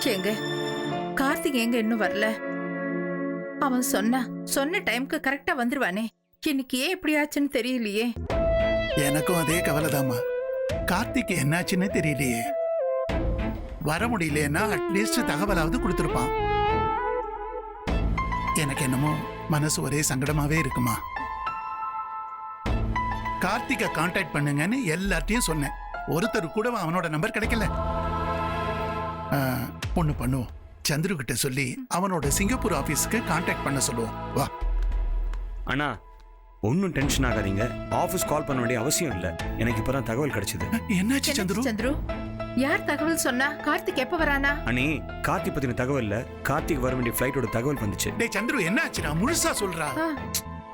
ஏங்க கார்த்திக் எங்க இன்னும் வரல? அவன் சொன்ன டைம்க்கு கரெக்டா வந்துருவானே. இன்னைக்கு ஏன் இப்படி ஆச்சுன்னு தெரியலையே. எனக்கும் அதே கவலைதாம்மா. கார்த்திக் என்னாச்சுன்னு தெரியலையே. வர முடியலன்னா அட்லீஸ்ட் தகவலாவது கொடுத்துருப்பான். எனக்கு என்னமோ மனசு ஒரே சங்கடமாவே இருக்குமா. கார்த்திகை கான்டாக்ட் பண்ணுங்கன்னு எல்லார்ட்டையும் சொன்னேன். ஒருத்தர் கூட அவனோட நம்பர் கிடைக்கல. ஒண்ணு பண்ணுவோம், சந்துரு கிட்ட சொல்லி அவனோட சிங்கப்பூர் ஆபீஸ்க்கு கான்டாக்ட் பண்ண சொல்லுவோம். வா அண்ணா, ஒன்னும் டென்ஷன் ஆகாதீங்க. ஆபீஸ் கால் பண்ண வேண்டிய அவசியம் இல்ல. எனக்கு இப்பதான் தகவல் கிடைச்சது. என்னாச்சு சந்துரு? சந்துரு, யார் தகவல் சொன்னா? கார்த்திக் எப்ப வரானா? அண்ணி, கார்த்திக் பத்தின தகவல் இல்ல, கார்த்திக் வர வேண்டிய ஃபிளைட்டோட தகவல் வந்துச்சு. டேய் சந்துரு, என்னாச்சுடா? முழுசா சொல்றா.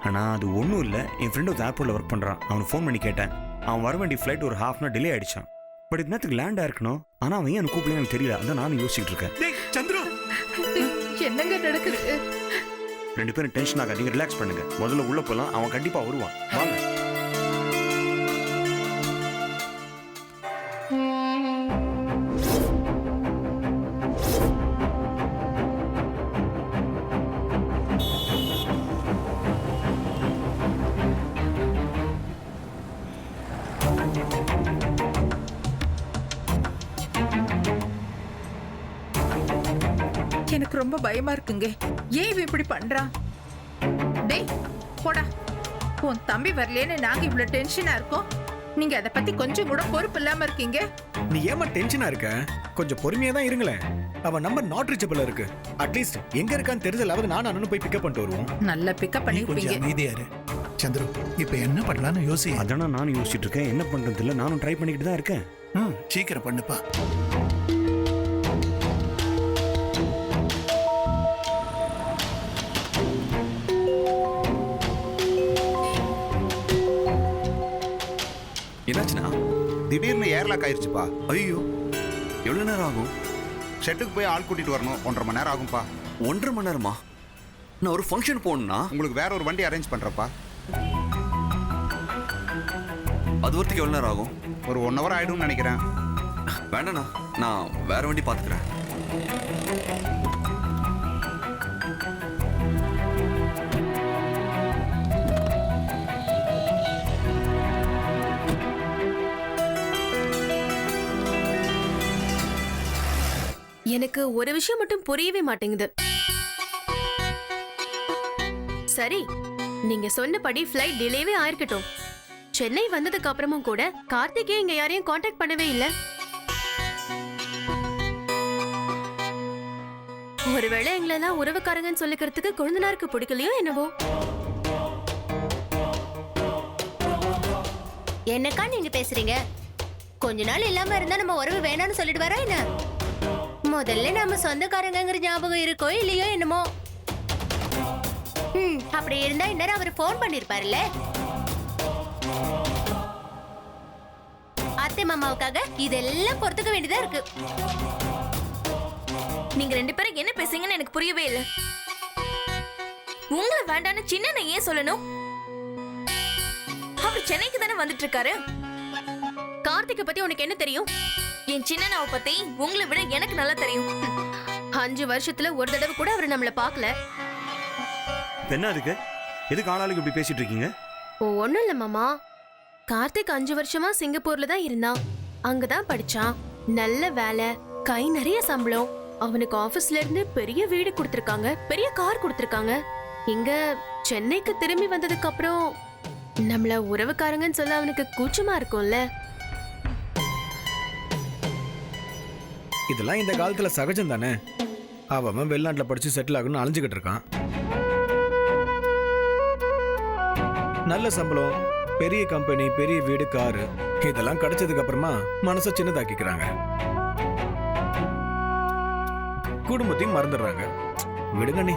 அண்ணா, அது ஒன்றும் இல்லை. என் ஃப்ரெண்ட் ஒரு ஏர்போர்ட்டில் ஒர்க் பண்ணுறான். அவனுக்கு ஃபோன் பண்ணி கேட்டேன். அவன் வர வேண்டிய ஃப்ளைட் ஒரு ஹாஃப் அன் டிலே ஆயிடுச்சான். பட் இது நேரத்துக்கு லேண்ட் ஆயிருக்கணும். ஆனால் அவன் எனக்கு கூப்பிடல, எனக்கு தெரியல. அதான் நானும் யோசிச்சுட்டு இருக்கேன். டேய் சந்துரு, என்னங்க நடக்குது? 2 பேரும் டென்ஷன் ஆகாதீங்க, ரிலாக்ஸ் பண்ணுங்க. முதல்ல உள்ள போகலாம். அவன் கண்டிப்பாக வருவான். வாங்க. எனக்கு ரொம்ப பயமா இருக்குங்க. ஏன் இவன் இப்படி பண்றான்? டேய் போடா. உன் தம்பி வரலேன்னு நாங்க இவ்வளவு டென்ஷனா இருக்கோம். நீங்க அதை பத்தி கொஞ்சம் கூட பொறுப்பு இல்லாம இருக்கீங்க. நீ ஏமா டென்ஷனா இருக்க? கொஞ்சம் பொறுமையா தான் இருங்களேன். அவன் நம்பர் நாட் ரீச்சபிள் இருக்கு. அட்லீஸ்ட் எங்க இருக்கான்னு தெரிஞ்சலாவது நான் அண்ணனும் போய் பிக்கப் பண்ணிட்டு வருவோம். நல்ல பிக்கப் கொஞ்சம் பண்ணிருப்பீங்க. அமைதியா இரு. சந்துரு, இப்ப என்ன பண்ணலாம்னு யோசி. அதான நானும் யோசிச்சுட்டு இருக்கேன். என்ன பண்றது இல்லை, நானும் ட்ரை பண்ணிக்கிட்டு தான் இருக்கேன். சீக்கிரம் பண்ணுப்பா. என்னாச்சுன்னா திடீர்னு ஏர்லாக் ஆயிடுச்சுப்பா. ஐயோ, எவ்வளோ நேரம் ஆகும்? ஷெட்டுக்கு போய் ஆள் கூட்டிட்டு வரணும். 1.5 மணி நேரம் ஆகும்பா. 1.5 மணி நேரமா? நான் ஒரு ஃபங்க்ஷன் போகணும்னா உங்களுக்கு வேற ஒரு வண்டி அரேஞ்ச் பண்றப்பா. அது வரத்துக்கு எவ்வளோ நேரம் ஆகும்? ஒரு 1 ஹவர் ஆயிடும்னு நினைக்கிறேன். வேண்டாண்ணா, நான் வேற வண்டி பார்த்துக்கிறேன். எனக்கு ஒரு விஷயம் மட்டும் புரியவே மாட்டேங்குது. சரி, நீங்க சொன்னபடி ஃப்ளைட் டிலேவே ஆயிருக்கட்டும். சென்னை வந்ததுக்கு அப்புறமும் கூட கார்த்திகே இங்க யாரையும் காண்டாக்ட் பண்ணவே இல்ல. ஒருவேளை எங்களெல்லாம் உறவுக்காரங்கன்னு சொல்லிக்கிறதுக்கு கொழுந்தனாருக்கு பிடிக்கலையோ என்னவோ. என்னக்கா நீங்க பேசுறீங்க? கொஞ்ச நாள் இல்லாம இருந்தா நம்ம உறவு வேணாம்னு சொல்லிட்டு வரா என்ன? முதல்ல நம்ம சொந்தக்காரங்கிற ஞாபகம் இருக்கோ இல்லையோ என்னமோ. அப்படி இருந்தா இந்நேரம் அவர் போன் பண்ணிருப்பாருல்ல. அத்தை மாமாவுக்காக இதெல்லாம் பொறுத்துக்க வேண்டியதா இருக்கு. நீங்க 2 பேரும் என்ன பேசுறீங்கன்னு எனக்கு புரியவே இல்லை. உங்களை வேண்டான்னு சின்ன ஏன் சொல்லணும்? அவர் சென்னைக்கு தானே வந்துட்டு இருக்காரு. கார்த்திகை பத்தி உனக்கு என்ன தெரியும்? என் சின்னனாவை பத்தி உங்களை விட எனக்கு நல்லா தெரியும். 5 வருஷத்துல ஒரு தடவை கூட அவர் நம்மள பாக்கல. என்ன அதுக்கு? எதுக்கு ஆளாளுக்கு இப்படி பேசிட்டு இருக்கீங்க? ஒண்ணும் இல்ல மாமா. கார்த்திக் 5 வருஷமா சிங்கப்பூர்ல தான் இருந்தான். அங்கதான் படிச்சான். நல்ல வேலை, கை நிறைய சம்பளம். அவனுக்கு ஆபீஸ்ல இருந்து பெரிய வீடு கொடுத்திருக்காங்க, பெரிய கார் கொடுத்திருக்காங்க. இங்க சென்னைக்கு திரும்பி வந்ததுக்கு அப்புறம் நம்மள உறவுக்காரங்கன்னு சொல்ல அவனுக்கு கூச்சமா இருக்கும்ல. இதெல்லாம் இந்த காலத்துல சகஜம் தானே. அவன் வெளிநாட்டுல படிச்சு செட்டில் ஆகணும்னு அலைஞ்சுக்கிட்டு இருக்கான். நல்ல சம்பளம், பெரிய கம்பெனி, பெரிய வீடு, காரு இதெல்லாம் கிடைச்சதுக்கு அப்புறமா மனசை சின்னதாக்கிக்கிறாங்க. குடும்பத்தையும் மறந்துடுறாங்க. விடுங்க நீ.